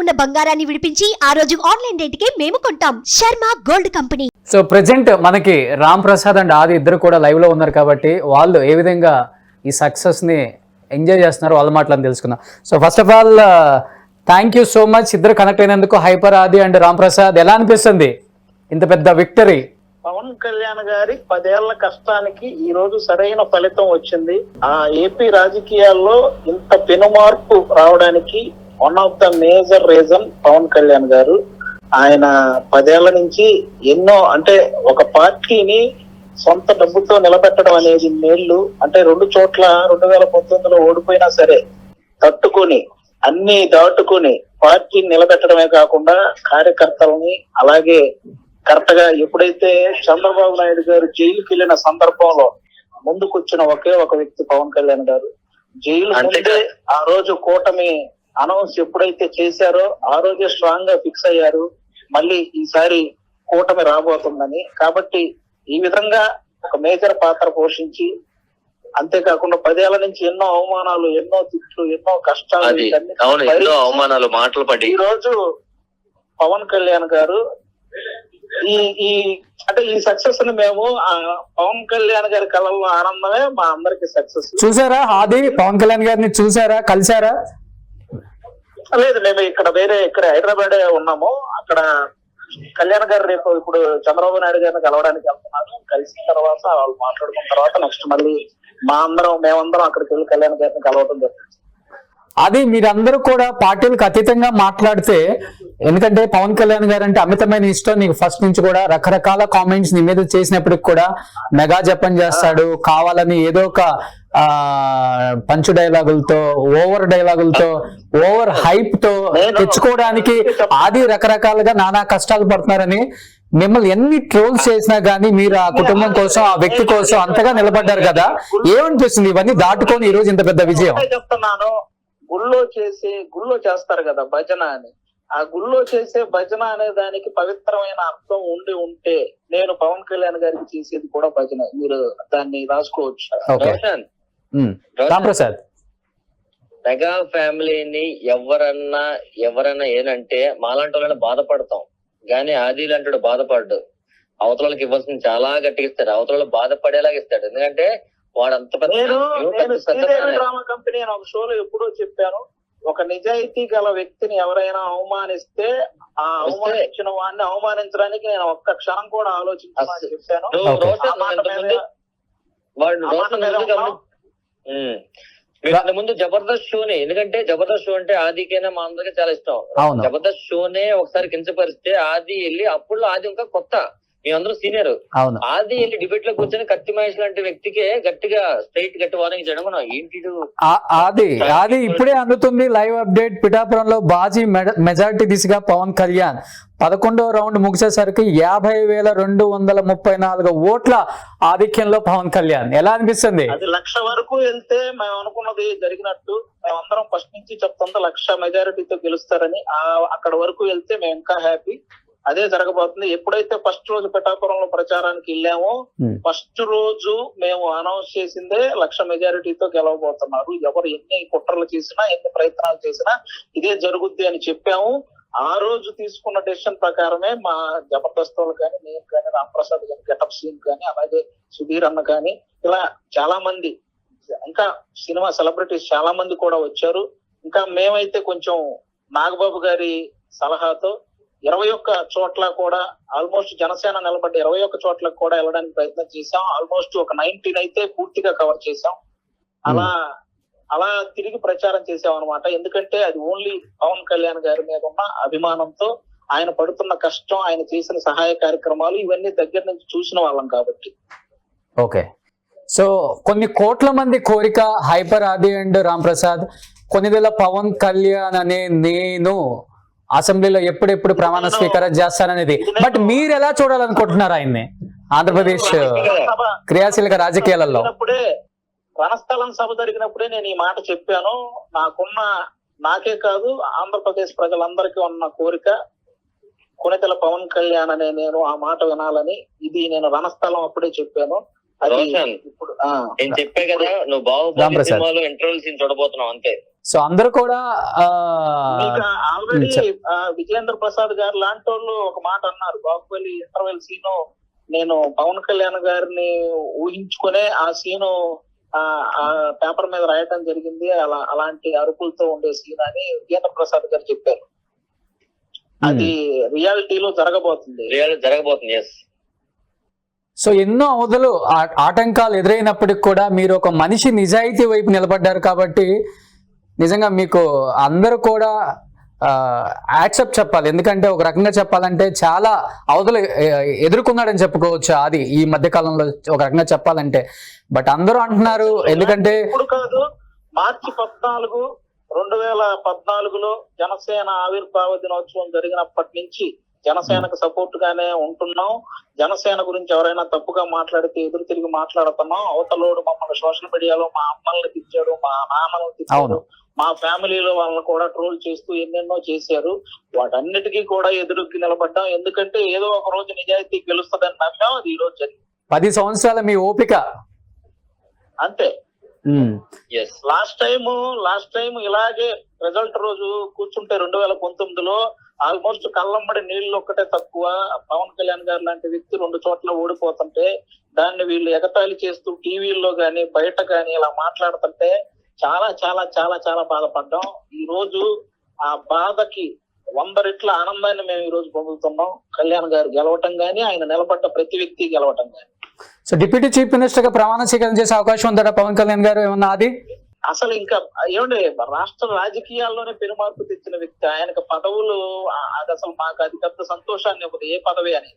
ఉన్న బంగారాన్ని విడిపించి ఆ రోజు ఆన్లైన్ రేటుకే మేము కొంటాం. Sharma gold company. So present మనకి రామ్ ప్రసాద్ అండ్ ఆది ఇద్దరు కూడా లైవ్ లో ఉన్నారు కాబట్టి వాళ్ళు ఏ విధంగా ఈ సక్సెస్ ని ఎంజాయ్ చేస్తున్నారు వాళ్ళ మాటలను తెలుసుకుందాం. So first of all thank you so much ఇద్దరు కనెక్ట్ అయినందుకు. హైపర్ ఆది అండ్ రామ్ ప్రసాద్, ఎలా అనిపిస్తుంది ఇంత పెద్ద విక్టరీ? పవన్ కళ్యాణ్ గారి 10 ఏళ్ల కష్టానికి ఈ రోజు సరైన ఫలితం వచ్చింది. ఆ ఏపీ రాజకీయాల్లో ఇంత పెనుమార్పు రావడానికి one of the major reason Pawan Kalyan గారు. ఆయన 10 ఏళ్ల నుంచి ఎన్నో, అంటే ఒక పార్టీని సొంత డబ్బుతో నిలబెట్టడం అనేది మేళ్ళు. అంటే 2 చోట్ల 2019లో ఓడిపోయినా సరే తట్టుకొని అన్ని దాటుకొని పార్టీని నిలబెట్టడమే కాకుండా కార్యకర్తలని, అలాగే కరెక్ట్ గా ఎప్పుడైతే చంద్రబాబు నాయుడు గారు జైలుకి వెళ్ళిన సందర్భంలో ముందుకొచ్చిన ఒకే ఒక వ్యక్తి పవన్ కళ్యాణ్ గారు. జైలు ముందే ఆ రోజు కూటమి అనౌన్స్ ఎప్పుడైతే చేశారో ఆ రోజే స్ట్రాంగ్ గా ఫిక్స్ అయ్యారు మళ్ళీ ఈసారి కూటమి రాబోతుందని. కాబట్టి ఈ విధంగా ఒక మేజర్ పాత్ర పోషించి, అంతేకాకుండా 10 ఏళ్ల నుంచి ఎన్నో అవమానాలు, ఎన్నో తిట్లు, ఎన్నో కష్టాలు, అవమానాలు మాటలు పడి ఈ రోజు పవన్ కళ్యాణ్ గారు ఈ అంటే ఈ సక్సెస్ ని మేము పవన్ కళ్యాణ్ గారి కళల్లో ఆనందమే మా అందరికి సక్సెస్. చూసారా ఆది పవన్ కళ్యాణ్ గారిని చూసారా, కలిసారా? లేదు, మేము ఇక్కడ హైదరాబాద్ ఉన్నాము. అక్కడ కళ్యాణ్ గారు రేపు ఇప్పుడు చంద్రబాబు నాయుడు గారిని కలవడానికి వెళ్తున్నారు. కలిసిన తర్వాత వాళ్ళు మాట్లాడుకున్న తర్వాత నెక్స్ట్ మళ్ళీ మేమందరం అక్కడికి వెళ్ళి కళ్యాణ్ గారిని కలవడం జరుగుతుంది. అది మీరందరూ కూడా పార్టీలకు అతీతంగా మాట్లాడితే, ఎందుకంటే పవన్ కళ్యాణ్ గారు అంటే అమితమైన ఇష్టం నీకు ఫస్ట్ నుంచి కూడా. రకరకాల కామెంట్స్ నీ మీద చేసినప్పటికి కూడా మెగా జపం చేస్తాడు, కావాలని ఏదో ఒక పంచు డైలాగులతో, ఓవర్ డైలాగులతో, ఓవర్ హైప్ తో తెచ్చుకోవడానికి ఆది రకరకాలుగా నానా కష్టాలు పడుతున్నారని మిమ్మల్ని ఎన్ని ట్రోల్స్ చేసినా గానీ మీరు ఆ కుటుంబం కోసం, ఆ వ్యక్తి కోసం అంతగా నిలబడ్డారు కదా. ఏమనిపిస్తుంది ఇవన్నీ దాటుకొని ఈ రోజు ఇంత పెద్ద విజయం? చెప్తున్నాను, గుళ్ళో చేస్తారు కదా భజన అని. ఆ గుళ్ళో చేసే భజన అనే దానికి పవిత్రమైన అర్థం ఉంటే నేను పవన్ కళ్యాణ్ గారికి చేసేది కూడా భజన. మీరు దాన్ని రాసుకోవచ్చు. రాంప్రసాద్, మెగా ఫ్యామిలీని ఎవరన్నా ఏనంటే మాలాంటి వాళ్ళని బాధపడతాం, గానీ ఆది లాంటి బాధపడ్డు. అవతలకి ఇవ్వాల్సింది చాలా గట్టిగా ఇస్తాడు, అవతల బాధపడేలాగా ఇస్తాడు. ఎందుకంటే వాడంత డ్రామా కంపెనీ అని ఒక షోలో ఎప్పుడో చెప్పాను, ఒక నిజాయితీ గల వ్యక్తిని ఎవరైనా అవమానిస్తే ఆ అవమానించిన వాడిని అవమానించడానికి నేను ఒక్క క్షణం కూడా ఆలోచించాలని చెప్పాను. ముందు జబర్దస్త్ షోనే, ఎందుకంటే జబర్దస్త్ షో అంటే ఆదికైనా మా అందరికీ చాలా ఇష్టం. జబర్దస్ట్ షోనే ఒకసారి కించపరిస్తే ఆది వెళ్ళి, అప్పుడు ఆది ఇంకా కొత్త, మేమందరూ సీనియర్, ఆది వెళ్ళి డిబేట్ లో కూర్చొని కత్తి మహేష్ లాంటి వ్యక్తికే గట్టిగా గట్టి వార్నింగ్ చేయడం మనం ఏంటి. ఆది ఇప్పుడే అందుతుంది లైవ్ అప్డేట్. పిఠాపురంలో బాజీ మెజార్టీ దిశగా పవన్ కళ్యాణ్ 11వ రౌండ్ ముగిసేసరికి 50,234 ఓట్ల ఆధిక్యంలో పవన్ కళ్యాణ్. ఎలా అనిపిస్తుంది? అది 1,00,000 వరకు వెళ్తే మేము అనుకున్నది జరిగినట్టు. మేమందరం ఫస్ట్ నుంచి చెప్తుందా 1,00,000 మెజారిటీతో గెలుస్తారని. అక్కడ వరకు వెళ్తే మేము ఇంకా హ్యాపీ. అదే జరగబోతుంది. ఎప్పుడైతే ఫస్ట్ రోజు పిఠాపురంలో ప్రచారానికి వెళ్ళామో ఫస్ట్ రోజు మేము అనౌన్స్ చేసిందే 1,00,000 మెజారిటీతో గెలవబోతున్నారు. ఎవరు ఎన్ని కుట్రలు చేసినా, ఎన్ని ప్రయత్నాలు చేసినా ఇదే జరుగుద్ది అని చెప్పాము. ఆ రోజు తీసుకున్న డెసిషన్ ప్రకారమే మా జబర్దస్త్ వాళ్ళు కానీ, నేను కానీ, రాంప్రసాద్ కానీ, గెటప్ సీన్ కానీ, అలాగే సుధీర్ అన్న కానీ, ఇలా చాలా మంది, ఇంకా సినిమా సెలబ్రిటీస్ చాలా మంది కూడా వచ్చారు. ఇంకా మేమైతే కొంచెం నాగబాబు గారి సలహాతో 21 చోట్ల కూడా ఆల్మోస్ట్ జనసేన నిలబడ్డ 21 చోట్లకు కూడా వెళ్ళడానికి ప్రయత్నం చేశాం. ఆల్మోస్ట్ ఒక 19 అయితే పూర్తిగా కవర్ చేశాం. అలా తిరిగి ప్రచారం చేసాం అనమాట. ఎందుకంటే అది ఓన్లీ పవన్ కళ్యాణ్ గారి మీద ఉన్న అభిమానంతో, ఆయన పడుతున్న కష్టం, ఆయన చేసిన సహాయ కార్యక్రమాలు ఇవన్నీ దగ్గర నుంచి చూసిన వాళ్ళం కాబట్టి. ఓకే, సో కొన్ని కోట్ల మంది కోరిక హైపర్ ఆది అండ్ రామ్ ప్రసాద్, కొన్ని వేల పవన్ కళ్యాణ్ అనే నేను అసెంబ్లీలో ఎప్పుడెప్పుడు ప్రమాణ స్వీకారం చేస్తారనేది. బట్ మీరు ఎలా చూడాలనుకుంటున్నారు ఆయన్ని ఆంధ్రప్రదేశ్ క్రియాశీలక రాజకీయాలలో? రణస్థలం సభ జరిగినప్పుడే నేను ఈ మాట చెప్పాను. నాకే కాదు ఆంధ్రప్రదేశ్ ప్రజలందరికీ ఉన్న కోరిక కొనితెల పవన్ కళ్యాణ్ అనే నేను ఆ మాట వినాలని. ఇది నేను రణస్థలం అప్పుడే చెప్పాను. ఇప్పుడు నేను చెప్పే కదా, నువ్వు బాహుబలి సినిమాలో ఇంటర్వెల్ సీన్ చూడబోతున్నావు అంతే. సో అందరూ కూడా ఆల్రెడీ విజయేంద్ర ప్రసాద్ గారు లాంటి వాళ్ళు ఒక మాట అన్నారు, బాహుబలి ఇంటర్వెల్ సీను నేను పవన్ కళ్యాణ్ గారిని ఊహించుకునే ఆ సీను ఆ పేపర్ మీద రాయటం జరిగింది, అలాంటి అరుపులతో ఉండే సీన్ అని విజయేంద్ర ప్రసాద్ గారు చెప్పారు. అది రియాలిటీలో జరగబోతుంది. సో ఎన్నో అవధులు ఆటంకాలు ఎదురైనప్పటికి కూడా మీరు ఒక మనిషి నిజాయితీ వైపు నిలబడ్డారు కాబట్టి నిజంగా మీకు అందరూ కూడా యాక్సెప్ట్ చెప్పాలి. ఎందుకంటే ఒక రకంగా చెప్పాలంటే చాలా అవధులు ఎదుర్కొన్నాడని చెప్పుకోవచ్చు అది ఈ మధ్య కాలంలో ఒక రకంగా చెప్పాలంటే. బట్ అందరూ అంటున్నారు ఎందుకంటే ఇప్పుడు కాదు, మార్చి 14, 2014లో జనసేన ఆవిర్భావ దినోత్సవం జరిగినప్పటి నుంచి జనసేనకు సపోర్ట్ గానే ఉంటున్నాం. జనసేన గురించి ఎవరైనా తప్పుగా మాట్లాడితే ఎదురు తిరిగి మాట్లాడుతున్నాం. అవతలోడు మమ్మల్ని సోషల్ మీడియాలో మా అమ్మల్ని తిట్టాడు, మా నాన్నలను తిట్టాడు, మా ఫ్యామిలీలో వాళ్ళని కూడా ట్రోల్ చేస్తూ ఎన్నెన్నో చేశారు. వాటన్నిటికీ కూడా ఎదురుకి నిలబడ్డాం. ఎందుకంటే ఏదో ఒక రోజు నిజాయితీ గెలుస్తుందని నమ్మాం. అది ఈ రోజు జరిగింది. 10 సంవత్సరాల మీ ఓపిక అంతే. లాస్ట్ టైం ఇలాగే రిజల్ట్ రోజు కూర్చుంటే 2019లో ఆల్మోస్ట్ కళ్ళమ్మడి నీళ్లు ఒక్కటే తక్కువ. పవన్ కళ్యాణ్ గారు లాంటి వ్యక్తి 2 చోట్ల ఓడిపోతుంటే దాన్ని వీళ్ళు ఎగతాళి చేస్తూ టీవీల్లో గాని బయట గాని ఇలా మాట్లాడుతుంటే చాలా చాలా చాలా చాలా బాధపడ్డాం. ఈ రోజు ఆ బాధకి 100 రెట్ల ఆనందాన్ని మేము ఈ రోజు పొందుతున్నాం. కళ్యాణ్ గారు గెలవటం గాని, ఆయన నిలబడ్డ ప్రతి వ్యక్తి గెలవటం గాని. సో డిప్యూటీ చీఫ్ మినిస్టర్ గా ప్రమాణ స్వీకారం చేసే అవకాశం ఉందా పవన్ కళ్యాణ్ గారు? ఏమన్నా అది అసలు ఇంకా ఏమండి, రాష్ట్ర రాజకీయాల్లోనే పెనుమార్పు తెచ్చిన వ్యక్తి. ఆయనకు పదవులు అది అసలు మాకు అది పెద్ద సంతోషాన్ని ఇవ్వదు ఏ పదవి అని.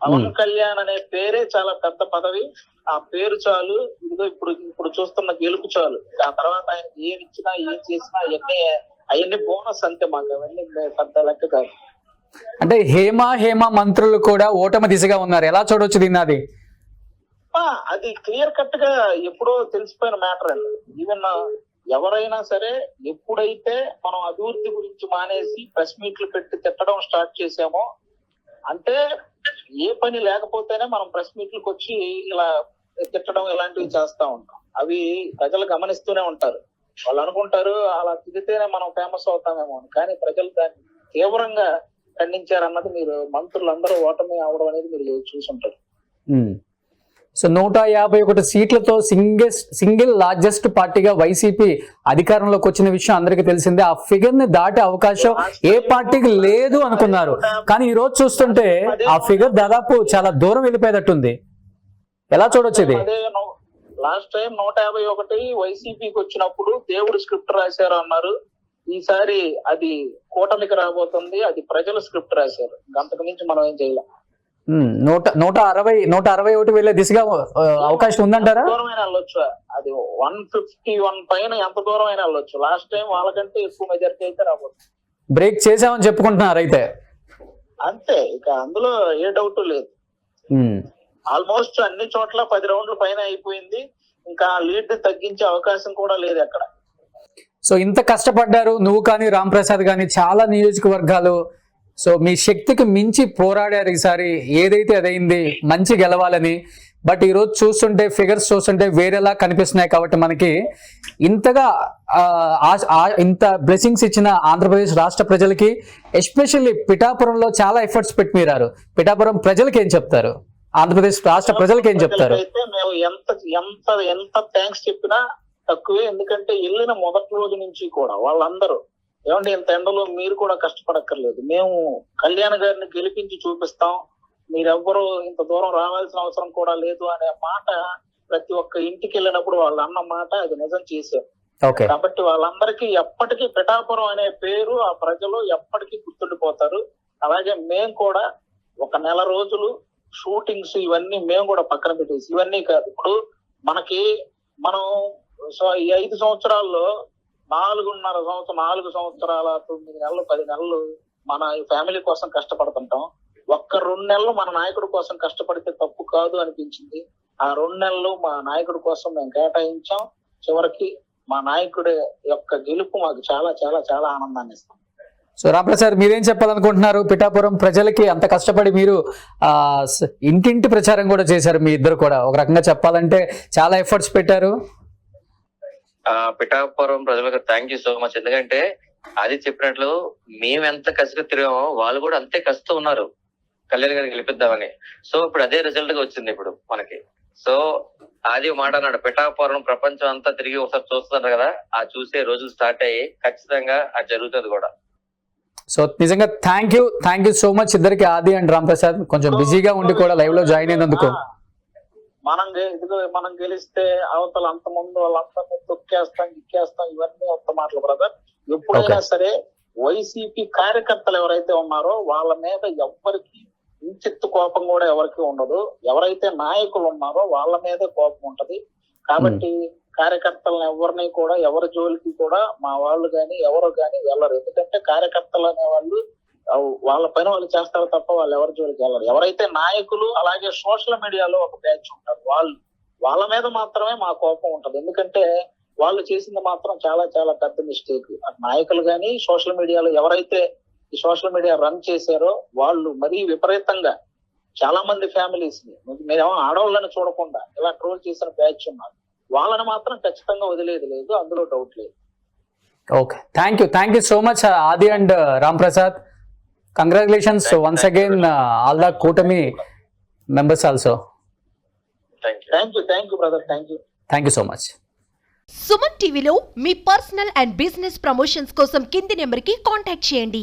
పవన్ కళ్యాణ్ అనే పేరే చాలా పెద్ద పదవి. ఆ పేరు చాలు. ఇదిగో ఇప్పుడు చూస్తున్న గెలుపు చాలు. ఆ తర్వాత ఆయన ఏమి ఇచ్చినా ఏం చేసినా అవన్నీ బోనస్ అంతే. మాకు అవన్నీ పెద్ద లెక్క కాదు. అంటే హేమ మంత్రులు కూడా ఓటమి దిశగా ఉన్నారు. ఎలా చూడొచ్చు దీన్ని? అది క్లియర్ కట్ గా ఎప్పుడో తెలిసిపోయిన మ్యాటర్ అండి. ఈవెన్ ఎవరైనా సరే ఎప్పుడైతే మనం అభివృద్ధి గురించి మానేసి ప్రెస్ మీట్లు పెట్టి తిట్టడం స్టార్ట్ చేసామో, అంటే ఏ పని లేకపోతేనే మనం ప్రెస్ మీట్లకు వచ్చి ఇలా తిట్టడం ఇలాంటివి చేస్తా ఉంటాం. అవి ప్రజలు గమనిస్తూనే ఉంటారు. వాళ్ళు అనుకుంటారు అలా తిరిగితేనే మనం ఫేమస్ అవుతామేమో అని. కానీ ప్రజలు దాన్ని తీవ్రంగా ఖండించారన్నది మీరు మంత్రులందరూ ఓటమి అవడం అనేది మీరు చూసుంటారు. సో 151 సీట్లతో సింగిల్ లార్జెస్ట్ పార్టీగా వైసీపీ అధికారంలోకి వచ్చిన విషయం అందరికీ తెలిసిందే. ఆ ఫిగర్ ని దాటే అవకాశం ఏ పార్టీకి లేదు అనుకున్నారు. కానీ ఈ రోజు చూస్తుంటే ఆ ఫిగర్ దాదాపు చాలా దూరం వెళ్ళిపోయేటట్టుంది. ఎలా చూడొచ్చు ఇది? లాస్ట్ టైం 151 వైసీపీకి వచ్చినప్పుడు దేవుడు స్క్రిప్ట్ రాశారు అన్నారు. ఈసారి అది కూటమికి రాబోతుంది. అది ప్రజలు స్క్రిప్ట్ రాశారు. అంతకు మించి మనం ఏం చేయలేం. 161 వెళ్ళే దిశగా అవకాశం ఉందంటారా? దూరమైన వెళ్ళొచ్చు. అది 151 పైన ఎంత దూరం అయినా వెళ్ళొచ్చు. లాస్ట్ టైం వాళ్ళకంటే ఎక్కువ మెజారిటీ అయితే రాబోతుంది. బ్రేక్ చేసామని చెప్పుకుంటున్నారు అయితే. అంతే, ఇక అందులో ఏ డౌట్ లేదు. ఆల్మోస్ట్ అన్ని చోట్ల 10 రౌండ్ల పైన అయిపోయింది. ఇంకా లీడ్ తగ్గించే అవకాశం కూడా లేదు అక్కడ. సో ఇంత కష్టపడ్డారు నువ్వు కానీ రామ్ ప్రసాద్ కానీ, చాలా నియోజకవర్గాలు. సో మీ శక్తికి మించి పోరాడారు ఈసారి. ఏదైతే అదైంది, మంచి గెలవాలని. బట్ ఈ రోజు చూస్తుంటే ఫిగర్స్ చూస్తుంటే వేరేలా కనిపిస్తున్నాయి. కాబట్టి మనకి ఇంతగా ఇంత బ్లెస్సింగ్స్ ఇచ్చిన ఆంధ్రప్రదేశ్ రాష్ట్ర ప్రజలకి, ఎస్పెషల్లీ పిఠాపురంలో చాలా ఎఫర్ట్స్ పెట్టి మీరారు. పిఠాపురం ప్రజలకి ఏం చెప్తారు? ఆంధ్రప్రదేశ్ రాష్ట్ర ప్రజలకి ఏం చెప్తారు? మేము ఎంత థ్యాంక్స్ చెప్పినా తక్కువే. ఎందుకంటే వెళ్ళిన మొదటి రోజు నుంచి కూడా వాళ్ళందరూ ఏమంటే ఇంత ఎండలో మీరు కూడా కష్టపడక్కర్లేదు, మేము కళ్యాణ్ గారిని గెలిపించి చూపిస్తాం, మీరెవ్వరూ ఇంత దూరం రావాల్సిన అవసరం కూడా లేదు అనే మాట ప్రతి ఒక్క ఇంటికి వెళ్ళినప్పుడు వాళ్ళు అన్న మాట అది నిజం చేశారు. కాబట్టి వాళ్ళందరికీ ఎప్పటికీ పిఠాపురం అనే పేరు ఆ ప్రజలు ఎప్పటికీ గుర్తుండిపోతారు. అలాగే మేము కూడా ఒక నెల రోజులు షూటింగ్స్ ఇవన్నీ మేము కూడా పక్కన పెట్టేసి, ఇవన్నీ కాదు ఇప్పుడు మనం ఈ 5 సంవత్సరాల్లో 4 సంవత్సరాల 9 నెలలు 10 నెలలు మన ఫ్యామిలీ కోసం కష్టపడుతుంటాం. ఒక్క 2 నెలలు మన నాయకుడి కోసం కష్టపడితే తప్పు కాదు అనిపించింది. ఆ 2 నెలలు మా నాయకుడి కోసం మేము కేటాయించాం. చివరికి మా నాయకుడి యొక్క గెలుపు మాకు చాలా చాలా చాలా ఆనందాన్ని ఇస్తాం. సో రాంప్రసాద్, మీరేం చెప్పాలనుకుంటున్నారు? పిఠాపురం ప్రజలకి అంత కష్టపడి మీరు ఇంటింటి ప్రచారం కూడా చేశారు. మీ ఇద్దరు కూడా ఒక రకంగా చెప్పాలంటే చాలా ఎఫర్ట్స్ పెట్టారు. పిఠాపురం ప్రజలకు థ్యాంక్ యూ సో మచ్. ఎందుకంటే అది చెప్పినట్లు మేము ఎంత కసిగా తిరిగామో వాళ్ళు కూడా అంతే కసితో ఉన్నారు కళ్యాణ్ గారిని గెలిపిద్దామని. సో ఇప్పుడు అదే రిజల్ట్ గా వచ్చింది ఇప్పుడు మనకి. సో అది మాట అన్నాడు, పిఠాపురం ప్రపంచం అంతా తిరిగి ఒకసారి చూస్తున్నారు కదా, ఆ చూసే రోజులు స్టార్ట్ అయ్యి ఖచ్చితంగా అది జరుగుతుంది కూడా. సో నిజంగా థ్యాంక్ యూ సో మచ్ ఇద్దరికి, ఆది అండ్ రామ్ ప్రసాద్. కొంచెం బిజీగా ఉండి కూడా లైవ్ లో జాయిన్ అయినందుకు. మనం గెలిస్తే అవతల అంత ముందు వాళ్ళంతా తొక్కేస్తాం ఇక్కేస్తాం ఇవన్నీ ఒక్క మాటలు బ్రదర్. ఎప్పుడైనా సరే వైసీపీ కార్యకర్తలు ఎవరైతే ఉన్నారో వాళ్ళ మీద ఎవ్వరికి ఇంచెత్తు కోపం కూడా ఎవరికి ఉండదు. ఎవరైతే నాయకులు ఉన్నారో వాళ్ళ మీదే కోపం ఉంటది. కాబట్టి కార్యకర్తలను ఎవరిని కూడా ఎవరి జోలికి కూడా మా వాళ్ళు గాని ఎవరు గాని వెళ్ళరు. ఎందుకంటే కార్యకర్తలు అనే వాళ్ళు వాళ్ళ పని వాళ్ళు చేస్తారు తప్ప వాళ్ళు ఎవరి జోలికి వెళ్ళరు. ఎవరైతే నాయకులు అలాగే సోషల్ మీడియాలో ఒక బ్యాచ్ ఉంటారు వాళ్ళ మీద మాత్రమే మా కోపం ఉంటది. ఎందుకంటే వాళ్ళు చేసింది మాత్రం చాలా చాలా పెద్ద మిస్టేక్. నాయకులు గాని సోషల్ మీడియాలో ఎవరైతే ఈ సోషల్ మీడియా రన్ చేశారో వాళ్ళు మరీ విపరీతంగా చాలా మంది ఫ్యామిలీస్ ని మీరేమో ఆడవాళ్ళని చూడకుండా ఇలా ట్రోల్ చేసిన బ్యాచ్ ఉన్నారు. వాళ్ళని మాత్రం ఖచ్చితంగా వదిలేదు లేదు, అందులో డౌట్ లేదు. Okay, thank you so much Aadi and Ram Prasad. Congratulations once again all the కూటమి members also. Thank you brother, thank you so much. Suman టీవీలో మీ పర్సనల్ అండ్ బిజినెస్ ప్రమోషన్స్ కోసం కింది నెంబర్కి కాంటాక్ట్ చేయండి.